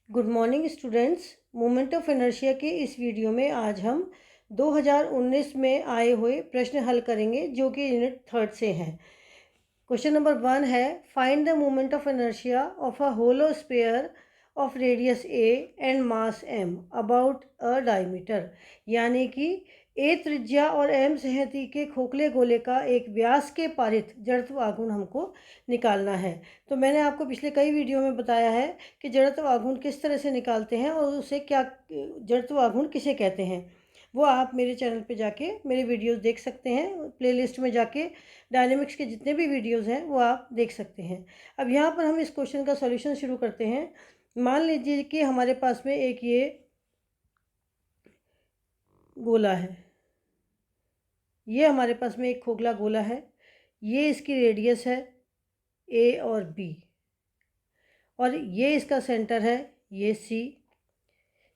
Good morning students. Moment of inertia के इस video में आज हम 2019 में आए हुए प्रश्न हल करेंगे जो कि यूनिट 3 से हैं। क्वेश्चन नंबर 1 है, find the moment of inertia of a hollow sphere of radius a and mass m about a diameter. यानी कि ए त्रिज्या और एम सहती के खोखले गोले का एक व्यास के पारित जड़त्व आघूर्ण हमको निकालना है। तो मैंने आपको पिछले कई वीडियो में बताया है कि जड़त्व आघूर्ण किस तरह से निकालते हैं और उसे क्या जड़त्व आघूर्ण किसे कहते हैं। वो आप मेरे चैनल पे जाके मेरे वीडियोस देख सकते हैं। प्लेलिस्ट में जाके डायनेमिक्स के जितने भी वीडियोस हैं वो आप देख सकते हैं। अब यहाँ पर हम इस क्वेश्चन का सॉल्यूशन शुरू करते हैं। मान लीजिए कि हमारे पास में एक ये गोला है, ये हमारे पास में एक खोखला गोला है, ये इसकी रेडियस है ए और बी, और ये इसका सेंटर है, ये सी,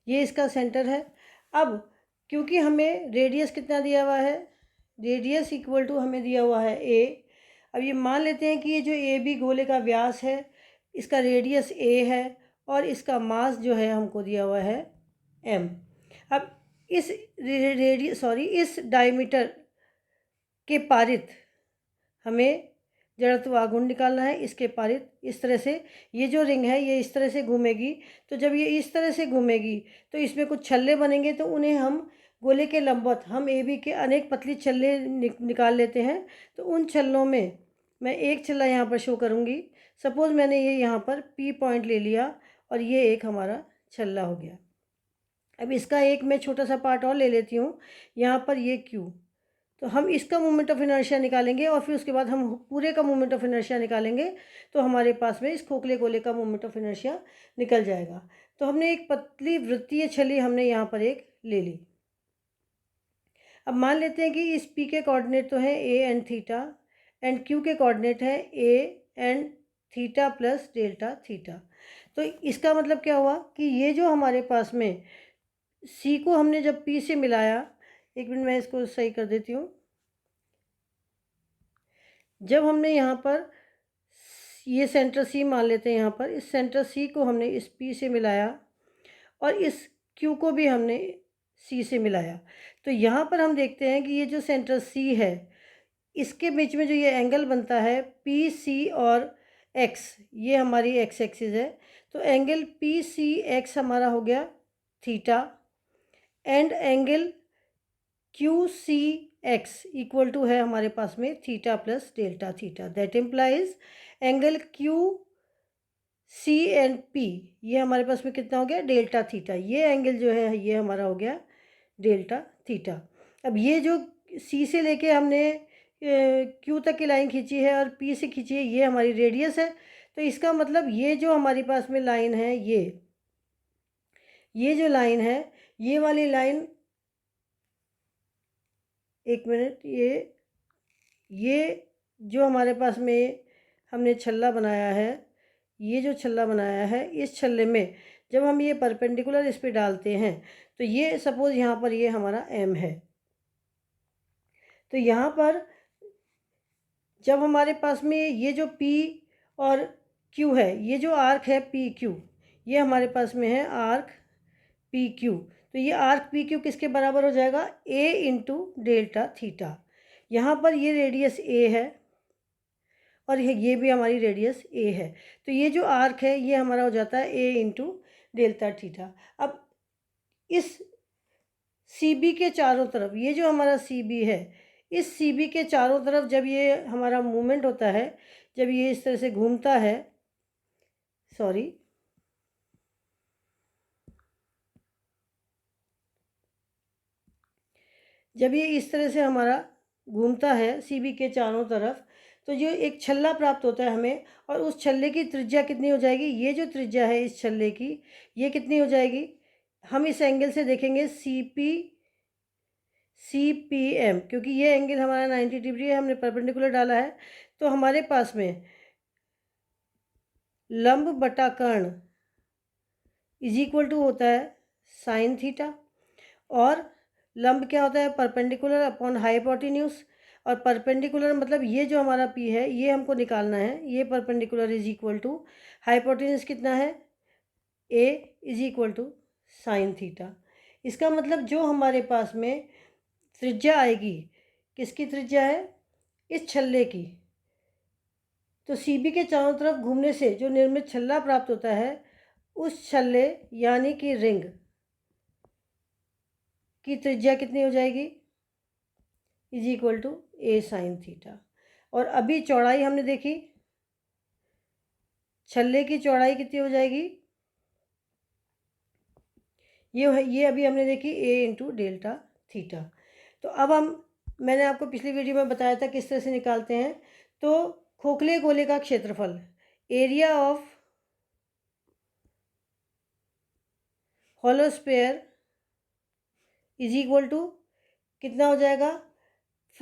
ये इसका सेंटर है। अब क्योंकि हमें रेडियस कितना दिया हुआ है, रेडियस इक्वल टू हमें दिया हुआ है ए। अब ये मान लेते हैं कि ये जो ए बी गोले का व्यास है, इसका रेडियस ए है और इसका मास जो है हमको दिया हुआ है एम। अब इस इस डायमीटर के पारित हमें जड़त्व आघूर्ण निकालना है। इसके पारित इस तरह से ये जो रिंग है ये इस तरह से घूमेगी, तो जब ये इस तरह से घूमेगी तो इसमें कुछ छल्ले बनेंगे, तो उन्हें हम गोले के लंबवत हम ए बी के अनेक पतली छल्ले निकाल लेते हैं। तो उन छल्लों में मैं एक छल्ला यहाँ पर शो करूँगी। सपोज़ मैंने ये यहाँ पर पी पॉइंट ले लिया और ये एक हमारा छल्ला हो गया। अब इसका एक मैं छोटा सा पार्ट और ले लेती हूँ, यहाँ पर ये क्यू। तो हम इसका मोमेंट ऑफ इनर्शिया निकालेंगे और फिर उसके बाद हम पूरे का मोमेंट ऑफ इनर्शिया निकालेंगे, तो हमारे पास में इस खोखले गोले का मोमेंट ऑफ इनर्शिया निकल जाएगा। तो हमने एक पतली वृत्तीय छली हमने यहाँ पर एक ले ली। अब मान लेते हैं कि इस पी के कोऑर्डिनेट तो हैं A and theta, and Q के कोऑर्डिनेट है A and theta plus delta theta. तो इसका मतलब क्या हुआ कि ये जो हमारे पास में सी को हमने जब पी से मिलाया, एक मिनट मैं इसको सही कर देती हूँ। जब हमने यहाँ पर ये सेंटर सी मान लेते हैं, यहाँ पर इस सेंटर सी को हमने इस पी से मिलाया और इस क्यू को भी हमने सी से मिलाया, तो यहाँ पर हम देखते हैं कि ये जो सेंटर सी है इसके बीच में जो ये एंगल बनता है पी सी और एक्स, ये हमारी एक्स एक्सिस है। तो एंगल पी सी एक्स हमारा हो गया theta, and angle Q C X equal to है हमारे पास में theta plus delta theta. That implies angle Q C and P, ये हमारे पास में कितना हो गया डेल्टा थीटा। ये एंगल जो है ये हमारा हो गया डेल्टा थीटा। अब ये जो सी से लेके हमने क्यू तक की लाइन खींची है और पी से खींची है, ये हमारी रेडियस है। तो इसका मतलब ये जो हमारे पास में लाइन है, ये जो लाइन है, ये वाली लाइन, एक मिनट, ये जो हमारे पास में हमने छल्ला बनाया है, ये जो छल्ला बनाया है, इस छल्ले में जब हम ये परपेंडिकुलर इस पे डालते हैं तो ये सपोज़ यहाँ पर ये हमारा एम है। तो यहाँ पर जब हमारे पास में ये जो पी और क्यू है, ये जो आर्क है पी क्यू, ये हमारे पास में है आर्क पी क्यू। तो ये आर्क पी क्यू किसके बराबर हो जाएगा, ए इंटू डेल्टा थीटा। यहाँ पर ये रेडियस ए है और ये भी हमारी रेडियस ए है, तो ये जो आर्क है ये हमारा हो जाता है ए इंटू डेल्टा थीटा। अब इस सी बी के चारों तरफ, ये जो हमारा सी बी है, इस सी बी के चारों तरफ जब ये हमारा मूवमेंट होता है, जब ये इस तरह से घूमता है, सॉरी, जब ये इस तरह से हमारा घूमता है सी बी के चारों तरफ, तो जो एक छल्ला प्राप्त होता है हमें, और उस छल्ले की त्रिज्या कितनी हो जाएगी, ये जो त्रिज्या है इस छल्ले की, ये कितनी हो जाएगी, हम इस एंगल से देखेंगे सी पी एम, क्योंकि ये एंगल हमारा 90 डिग्री है, हमने परपेंडिकुलर डाला है। तो हमारे पास में लंब बटा कर्ण इज इक्वल टू होता है साइन थीटा, और लंब क्या होता है, परपेंडिकुलर अपॉन हाइपोटेन्यूज। और परपेंडिकुलर मतलब ये जो हमारा पी है ये हमको निकालना है, ये perpendicular is equal to hypotenuse कितना है a is equal to sine theta. इसका मतलब जो हमारे पास में त्रिज्या आएगी, किसकी त्रिज्या है, इस छल्ले की, तो सी बी के चारों तरफ घूमने से जो निर्मित छल्ला प्राप्त होता है, उस छल्ले यानी कि रिंग की त्रिज्या कितनी हो जाएगी, is equal to a sine theta. और अभी चौड़ाई हमने देखी, छल्ले की चौड़ाई कितनी हो जाएगी, ये अभी हमने देखी ए इंटू डेल्टा थीटा। तो अब मैंने आपको पिछली वीडियो में बताया था किस तरह से निकालते हैं। तो खोखले गोले का क्षेत्रफल, area of hollow sphere is equal to कितना हो जाएगा,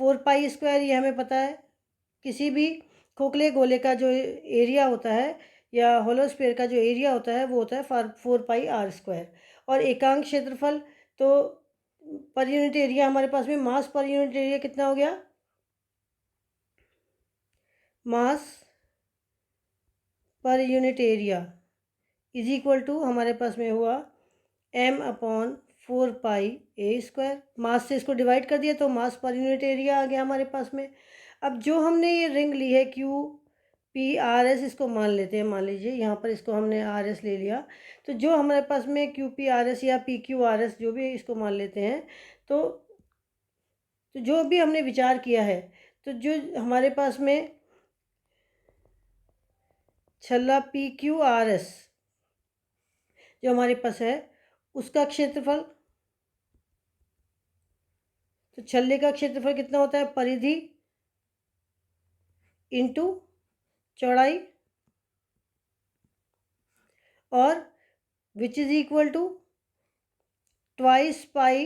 4π²। ये हमें पता है, किसी भी खोखले गोले का जो एरिया होता है या हॉलो स्फीयर का जो एरिया होता है वो होता है 4πr²। और एकांक क्षेत्रफल, तो पर यूनिट एरिया हमारे पास में मास पर यूनिट एरिया कितना हो गया, मास पर unit area is equal to हमारे पास में हुआ m/4πa²। मास से इसको डिवाइड कर दिया तो मास पर यूनिट एरिया आ गया हमारे पास में। अब जो हमने ये रिंग ली है QPRS, इसको मान लेते हैं, मान लीजिए यहाँ पर इसको हमने RS ले लिया। तो जो हमारे पास में QPRS या PQRS जो भी इसको मान लेते हैं, तो जो भी हमने विचार किया है, तो जो हमारे पास में छल्ला PQRS जो हमारे पास है, उसका क्षेत्रफल, तो छल्ले का क्षेत्रफल कितना होता है, परिधि इंटू चौड़ाई, और which is equal to twice pi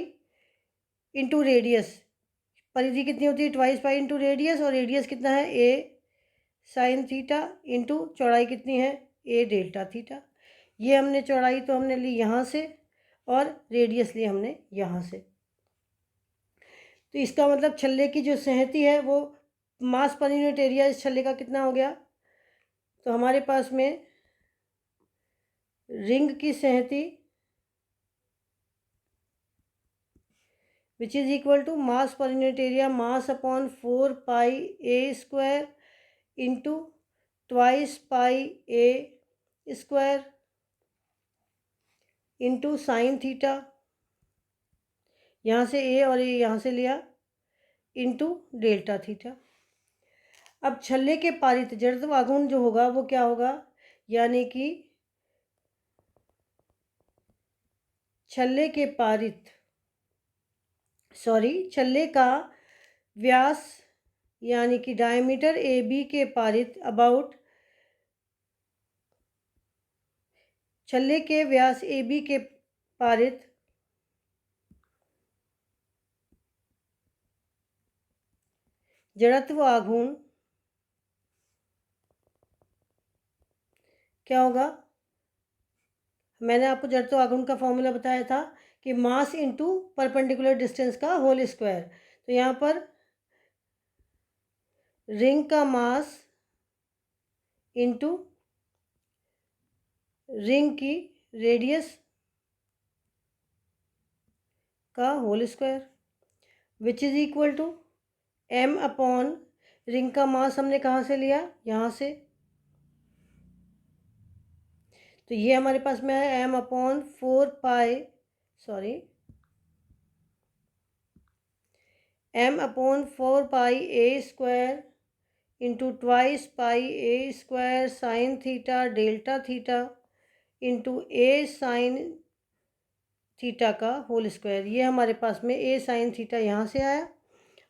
into radius. परिधि कितनी होती है, ट्वाइस पाई इंटू रेडियस, और रेडियस कितना है, ए साइन थीटा, इंटू चौड़ाई कितनी है, ए डेल्टा थीटा। ये हमने चौड़ाई तो हमने ली यहाँ से और रेडियस ली हमने यहाँ से। तो इसका मतलब छल्ले की जो सहती है वो मास पर यूनिट एरिया इस छल्ले का कितना हो गया, तो हमारे पास में रिंग की सहती which is equal to mass पर unit area, mass upon 4πa² into twice pi a² into sine theta, यहाँ से ए और ये यहाँ से लिया, इंटू डेल्टा थीटा। अब छल्ले के पारित जड़त्व आघूर्ण जो होगा वो क्या होगा, यानी कि छल्ले का व्यास यानी कि डायमीटर AB के पारित अबाउट, छल्ले के व्यास AB के पारित जड़त्व आघूर्ण क्या होगा, मैंने आपको जड़त्व आघूर्ण का फॉर्मूला बताया था कि मास इंटू परपेंडिकुलर डिस्टेंस का होल स्क्वायर। तो यहाँ पर रिंग का मास इंटू रिंग की रेडियस का whole square which is equal to m upon, ring का मास हमने कहाँ से लिया, यहाँ से, तो ये हमारे पास में है m/4πa² into twice pi a² sine theta delta theta into a sine theta का होल स्क्वायर। ये हमारे पास में a साइन थीटा यहाँ से आया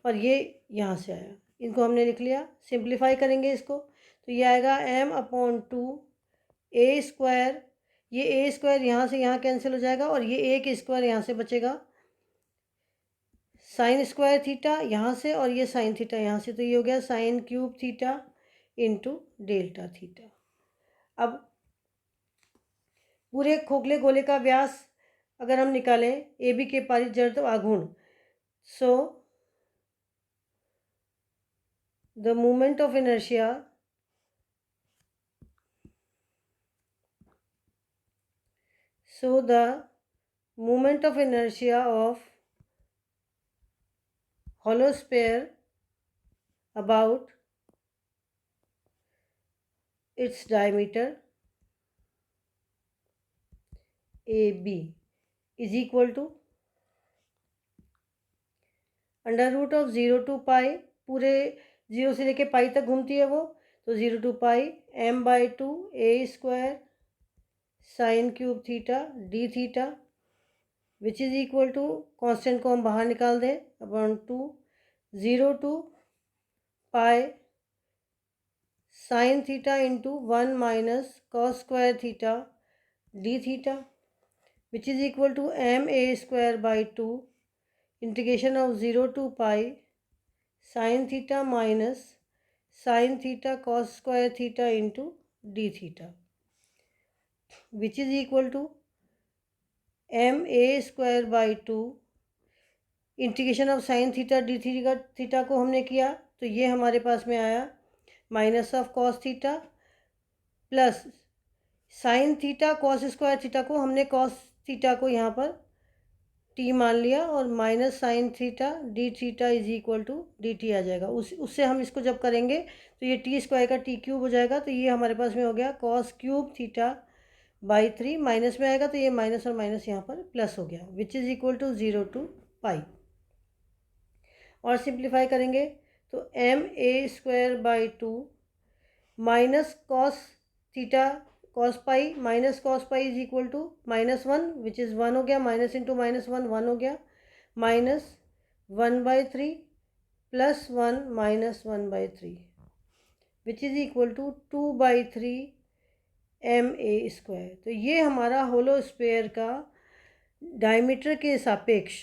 और ये यहाँ से आया, इनको हमने लिख लिया। सिंप्लीफाई करेंगे इसको तो ये आएगा m/2a², ये a² यहाँ से यहाँ कैंसिल हो जाएगा और ये a के स्क्वायर यहाँ से बचेगा, साइन स्क्वायर थीटा यहाँ से और ये साइन थीटा यहाँ से, तो ये हो गया sign cube theta into delta theta. अब पूरे खोखले गोले का व्यास अगर हम निकालें AB के पारित जड़त्व आघूर्ण, so the moment of inertia So the moment of inertia of hollow sphere about its diameter AB is equal to under root of 0 to pi, पूरे 0 से लेके पाई तक घूमती है वो, तो 0 to pi m/2 a² sine cube theta d theta which is equal to, constant को हम बाहर निकाल दें, upon 2 0 to pi sine theta into 1 minus cos square theta d theta which is equal to ma²/2 integration of 0 to pi sine theta minus sine theta cos square theta into D theta which is equal to ma²/2 integration of sine theta D theta को हमने किया तो ये हमारे पास में आया minus of cos theta plus sign theta cos square theta को हमने कॉस थीटा को यहाँ पर टी मान लिया और minus sine theta D theta is equal to d t आ जाएगा। उससे हम इसको जब करेंगे तो ये टी स्क्वायर का टी क्यूब हो जाएगा, तो ये हमारे पास में हो गया cos cube theta by 3, minus में आएगा तो ये माइनस और माइनस यहाँ पर प्लस हो गया which is equal to 0 to pi. और सिंप्लीफाई करेंगे तो ma²/2 minus cos theta cos pi minus cos pi is equal to -1 which is 1 हो गया, माइनस इंटू माइनस 1 1 हो गया, minus 1/3 plus 1 minus 1/3 which is equal to 2/3 ma²। तो ये हमारा होलो स्फीयर का डायमीटर के सापेक्ष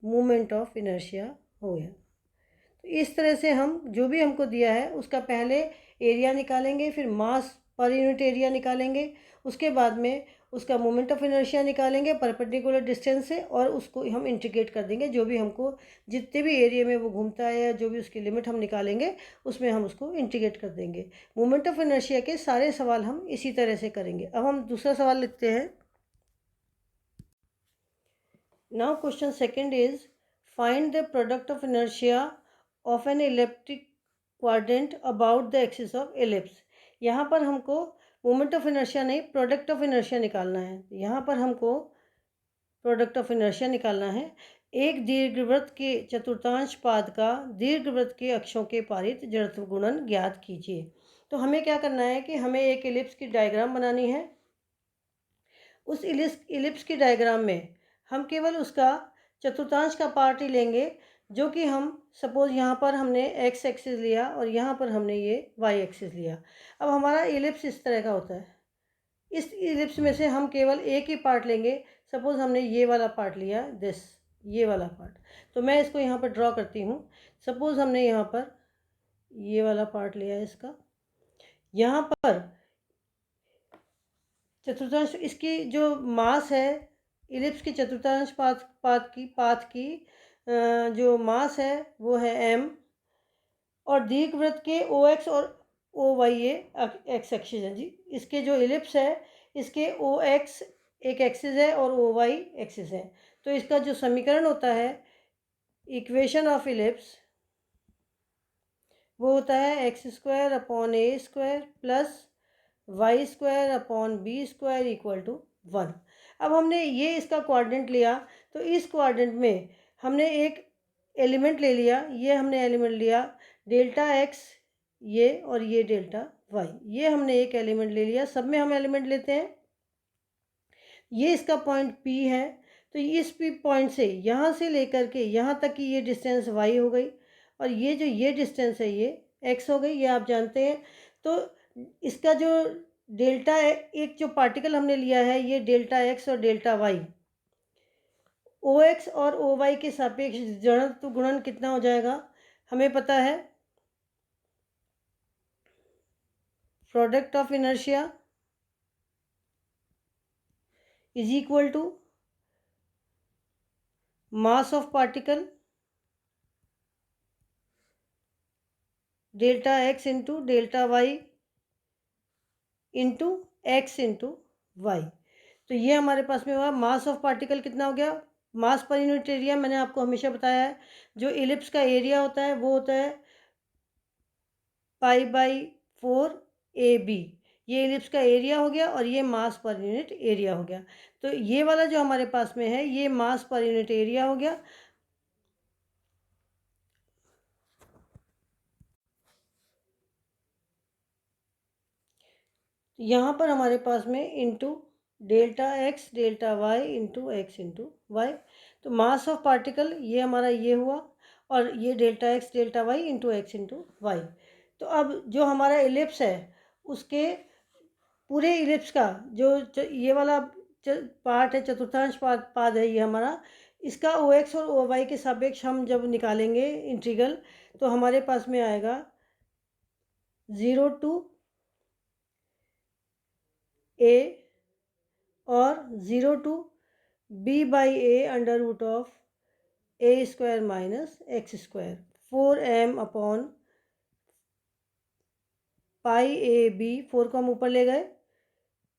मोमेंट ऑफ इनर्शिया हो गया। तो इस तरह से हम जो भी हमको दिया है उसका पहले एरिया निकालेंगे, फिर मास पर यूनिट एरिया निकालेंगे, उसके बाद में उसका मोमेंट ऑफ इनर्शिया निकालेंगे परपेंडिकुलर डिस्टेंस से और उसको हम इंटीग्रेट कर देंगे। जो भी हमको जितने भी एरिया में वो घूमता है या जो भी उसकी लिमिट हम निकालेंगे उसमें हम उसको इंटीग्रेट कर देंगे। मोमेंट ऑफ इनर्शिया के सारे सवाल हम इसी तरह से करेंगे। अब हम दूसरा सवाल लिखते हैं। Now question second is find the product of inertia of an elliptic quadrant about the axis of ellipse. यहाँ पर हमको मोमेंट ऑफ इनर्शिया नहीं, प्रोडक्ट ऑफ इनर्शिया निकालना है। यहाँ पर हमको प्रोडक्ट ऑफ इनर्शिया निकालना है। एक दीर्घवृत्त के चतुर्थांश पाद का दीर्घवृत्त के अक्षों के पारित जड़त्व गुणन ज्ञात कीजिए। तो हमें क्या करना है कि हमें एक इलिप्स की डायग्राम बनानी है। उस इलिप्स की डायग्राम में हम केवल उसका चतुर्थांश का पार्ट ही लेंगे, जो कि हम सपोज यहाँ पर हमने एक्स एक्सिस लिया और यहाँ पर हमने ये वाई एक्सिस लिया। अब हमारा इलिप्स इस तरह का होता है। इस इलिप्स में से हम केवल एक ही पार्ट लेंगे। सपोज हमने ये वाला पार्ट लिया, ये वाला पार्ट, तो मैं इसको यहाँ पर ड्रॉ करती हूँ। सपोज हमने यहाँ पर ये वाला पार्ट लिया है इसका, यहाँ पर चतुर्थांश इसकी जो मास है इलिप्स की चतुर्थांश पाथ की जो मास है वो है m, और दीर्घवृत्त के ओ एक्स और ओ वाई ये एक्स एक्सिस है जी। इसके जो इलिप्स है इसके ओ एक्स एक एक्सिस है और ओ वाई एक्सिस है। तो इसका जो समीकरण होता है इक्वेशन ऑफ इलिप्स वो होता है x² / a² plus y² / b² equal to 1। अब हमने ये इसका क्वाड्रेंट लिया, तो इस क्वाड्रेंट में हमने एक एलिमेंट ले लिया। ये हमने एलिमेंट लिया डेल्टा x ये और ये डेल्टा y, ये हमने एक एलिमेंट ले लिया। सब में हम एलिमेंट लेते हैं। ये इसका पॉइंट P है, तो इस P पॉइंट से यहाँ से लेकर के यहाँ तक की ये डिस्टेंस y हो गई और ये जो ये डिस्टेंस है ये x हो गई, ये आप जानते हैं। तो इसका जो डेल्टा एक जो पार्टिकल हमने लिया है ये डेल्टा x और डेल्टा y, ओ एक्स और ओ वाई के सापेक्ष जड़त्व गुणन कितना हो जाएगा हमें पता है। Product of inertia is equal to mass of particle delta X into delta Y into X into Y. तो तो ये हमारे पास में हुआ मास ऑफ पार्टिकल कितना हो गया, मास पर यूनिट एरिया। मैंने आपको हमेशा बताया है जो इलिप्स का एरिया होता है वो होता है π/4 AB। ये इलिप्स का एरिया हो गया और ये मास पर यूनिट एरिया हो गया। तो ये वाला जो हमारे पास में है ये मास पर यूनिट एरिया हो गया। यहाँ पर हमारे पास में into delta X delta Y into X into Y. तो मास ऑफ पार्टिकल ये हमारा ये हुआ और ये delta X delta Y into X into Y. तो अब जो हमारा इलिप्स है उसके पूरे इलिप्स का जो ये वाला पार्ट है, चतुर्थांश पाद है ये हमारा, इसका ओ एक्स और ओ वाई के सापेक्ष हम जब निकालेंगे इंटीग्रल तो हमारे पास में आएगा 0 to a और 0 to b/a under root of a square minus x square 4m upon π/a/b, 4 को हम ऊपर ले गए,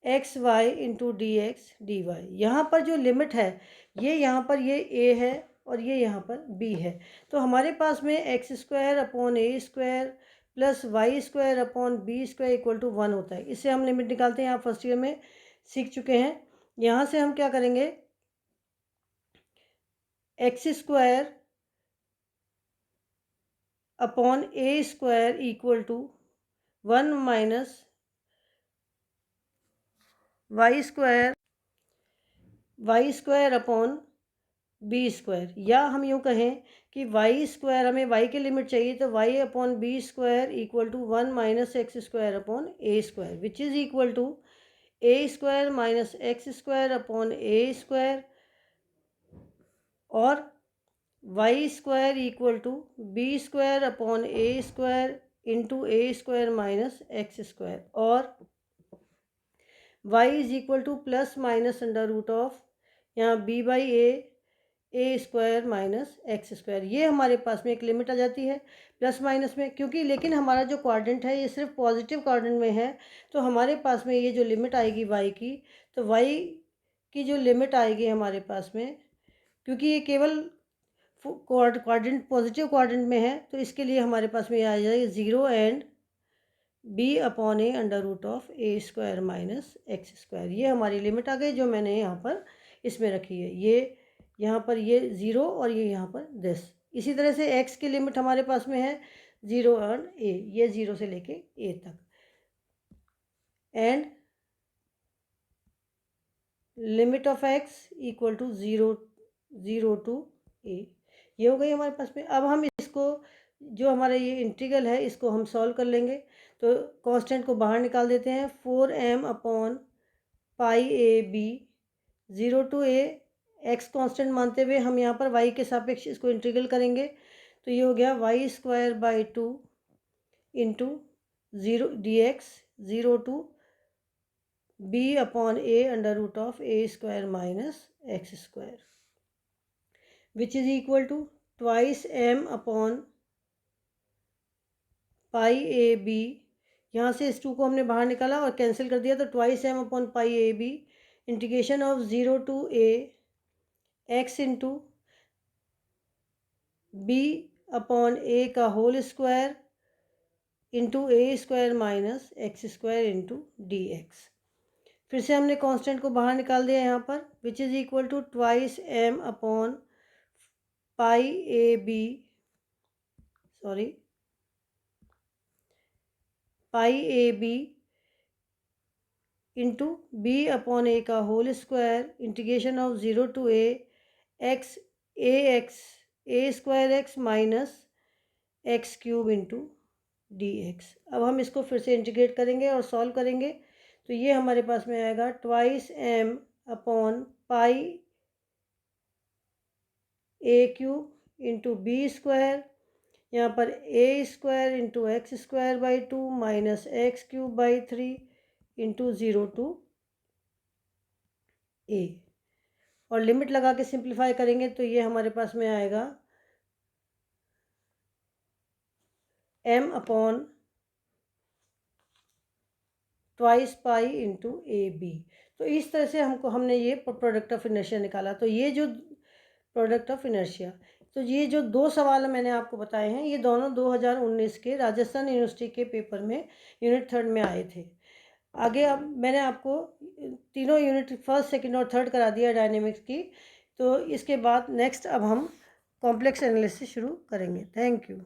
X Y into D X D Y. यहाँ पर जो लिमिट है ये यहाँ पर ये a है और ये यहाँ पर b है। तो हमारे पास में X square upon A square plus Y square upon B square equal to 1 होता है। इससे हम लिमिट निकालते हैं, आप फर्स्ट ईयर में सीख चुके हैं। यहाँ से हम क्या करेंगे, x square upon A square equal to 1 minus y square upon B square, या हम यूँ कहें कि वाई स्क्वायर, हमें वाई की लिमिट चाहिए तो y upon B square equal to 1 minus x square upon A square which is equal to a square minus x square upon A square और y square equal to b square upon A square into a square minus x square और y is equal to plus minus under root of यहाँ b/a square minus x square. ये हमारे पास में एक limit आ जाती है प्लस माइनस में, क्योंकि लेकिन हमारा जो क्वाड्रेंट है ये सिर्फ पॉजिटिव क्वाड्रेंट में है। तो हमारे पास में ये जो लिमिट आएगी y की, तो y की जो लिमिट आएगी हमारे पास में, क्योंकि ये केवल क्वाड्रेंट पॉजिटिव क्वाड्रेंट में है, तो इसके लिए हमारे पास में आ जाएगी 0 and b/a under root of A square minus x square. ये हमारी लिमिट आ गई जो मैंने यहाँ पर इसमें रखी है। ये यहाँ पर ये 0 और ये यहाँ पर 10। इसी तरह से x की लिमिट हमारे पास में है 0 और a, ये 0 से लेके a तक, and limit of x equal to 0 to a। ये हो गई हमारे पास में। अब हम इसको जो हमारा ये इंटीग्रल है इसको हम सॉल्व कर लेंगे। तो कांस्टेंट को बाहर निकाल देते हैं, 4m upon π/a/b 0 to a, x constant मानते हुए हम यहाँ पर y के सापेक्ष इसको इंटीग्रल करेंगे। तो ये हो गया y square by 2 into 0 dx 0 to b upon a under root of a square minus x square which is equal to twice m upon π/a/b। यहाँ से इस 2 को हमने बाहर निकाला और कैंसिल कर दिया, तो twice m upon π/a/b integration of 0 to a x into b upon a का whole square into a square minus x square into D x. फिर से हमने कांस्टेंट को बाहर निकाल दिया यहाँ पर, which is equal to twice m upon π/a/b into b upon a का whole square integration of 0 to a x a square X minus X cube into D X. अब हम इसको फिर से इंटीग्रेट करेंगे और सॉल्व करेंगे, तो ये हमारे पास में आएगा twice m upon π/a³ into B square, यहाँ पर a square into X square by 2 minus X cube by 3 into 0 to a, और लिमिट लगा के सिंप्लीफाई करेंगे तो ये हमारे पास में आएगा m upon twice pi into A B. तो इस तरह से हमने ये प्रोडक्ट ऑफ इनर्शिया निकाला। तो ये जो प्रोडक्ट ऑफ इनर्शिया, तो ये जो 2 सवाल मैंने आपको बताए हैं, ये दोनों 2019 के राजस्थान यूनिवर्सिटी के पेपर में यूनिट 3 में आए थे। आगे अब मैंने आपको तीनों यूनिट 1st, 2nd और 3rd करा दिया डायनेमिक्स की। तो इसके बाद नेक्स्ट अब हम कॉम्प्लेक्स एनालिसिस शुरू करेंगे। Thank you.